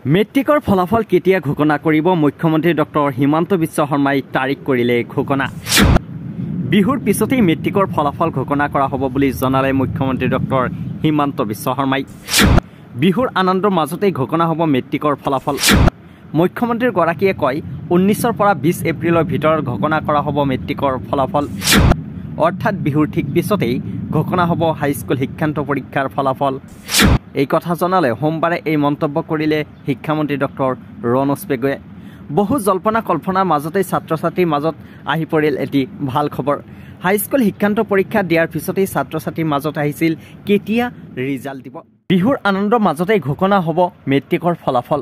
মেট্ৰিকৰ ফলাফল কেতিয়া ঘোষণা কৰিব মুখ্যমন্ত্ৰী ডক্টৰ হিমন্ত বিশ্ব শৰ্মাই তাৰিখ কৰিলে ঘোষণা। বিহুৰ পিছতেই মেট্ৰিকৰ ফলাফল ঘোষণা কৰা হ'ব বুলি জনালে মুখ্যমন্ত্ৰী ডক্টৰ হিমন্ত বিশ্ব শৰ্মাই। বিহুৰ আনন্দৰ মাজতেই ঘোষণা হ'ব মেট্ৰিকৰ ফলাফল। মুখ্যমন্ত্ৰীগৰাকীয়ে কয় 19ৰ পৰা 20 এপ্ৰিলৰ ভিতৰত ঘোষণা কৰা হ'ব মেট্ৰিকৰ ফলাফল। অৰ্থাৎ বিহুৰ ঠিক পিছতেই ঘোষণা হ'ব হাইস্কুল শিক্ষান্ত পৰীক্ষাৰ ফলাফল। এই কথা জনালে সোমবাৰে এই মন্তব্য কৰিলে শিক্ষামন্ত্ৰী ডক্টৰ ৰণোজ পেগুৱে। বহু জল্পনা কল্পনাৰ মাজতেই ছাত্ৰ ছাত্ৰীৰ মাজত আহি পৰিল এটি ভাল খবৰ। হাইস্কুল শিক্ষান্ত পৰীক্ষা দিয়াৰ পিছতেই ছাত্ৰ ছাত্ৰীৰ মাজত আহিছিল কেতিয়া ৰিজাল্ট দিব। বিহুৰ আনন্দৰ মাজতেই ঘোষণা হ'ব মেট্ৰিকৰ ফলাফল।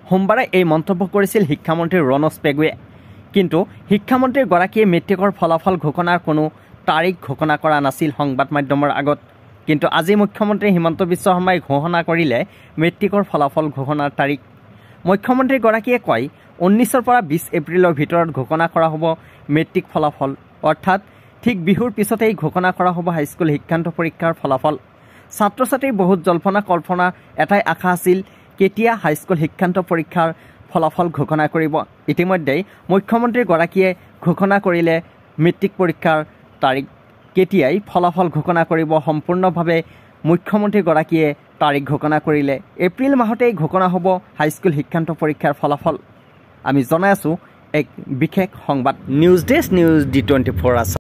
সোমবাৰে এই মন্তব্য কৰিছিল শিক্ষামন্ত্ৰী ৰণোজ পেগুৱে। কিন্তু শিক্ষামন্ত্ৰীগৰাকীয়ে মেট্ৰিকৰ ফলাফল ঘোষণাৰ কোনো তাৰিখ ঘোষণা কৰা নাছিল সংবাদ মাধ্যমৰ আগত। কিন্তু আজি মুখ্যমন্ত্ৰী হিমন্ত বিশ্ব শৰ্মাই ঘোষণা কৰিলে মেট্ৰিকৰ ফলাফল ঘোষণাৰ তাৰিখ। মুখ্যমন্ত্ৰীগৰাকীয়ে কয় 19ৰ পৰা 20 এপ্ৰিলৰ ভিতৰত ঘোষণা কৰা হ'ব মেট্ৰিক ফলাফল। অৰ্থাৎ ঠিক বিহুৰ পিছতেই ঘোষণা কৰা হ'ব হাইস্কুল শিক্ষান্ত পৰীক্ষাৰ ফলাফল। ছাত্ৰ ছাত্ৰীৰ বহুত জল্পনা কল্পনা এটাই আশা আছিল কেতিয়া হাইস্কুল শিক্ষান্ত পৰীক্ষাৰ ফলাফল ঘোষণা কৰিব। ইতিমধ্যেই মুখ্যমন্ত্ৰীগৰাকীয়ে ঘোষণা কৰিলে মেট্ৰিক পৰীক্ষাৰ তাৰিখ। কেতিয়াই ফলাফল ঘোষণা কৰিব সম্পূৰ্ণভাৱে মুখ্যমন্ত্ৰীগৰাকীয়ে তাৰিখ ঘোষণা কৰিলে। এপ্ৰিল মাহতেই ঘোষণা হ'ব হাইস্কুল শিক্ষান্ত পৰীক্ষাৰ ফলাফল। আমি জনাই আছোঁ এক বিশেষ সংবাদ। নিউজ ডেস্ক, নিউজ D24 আছে।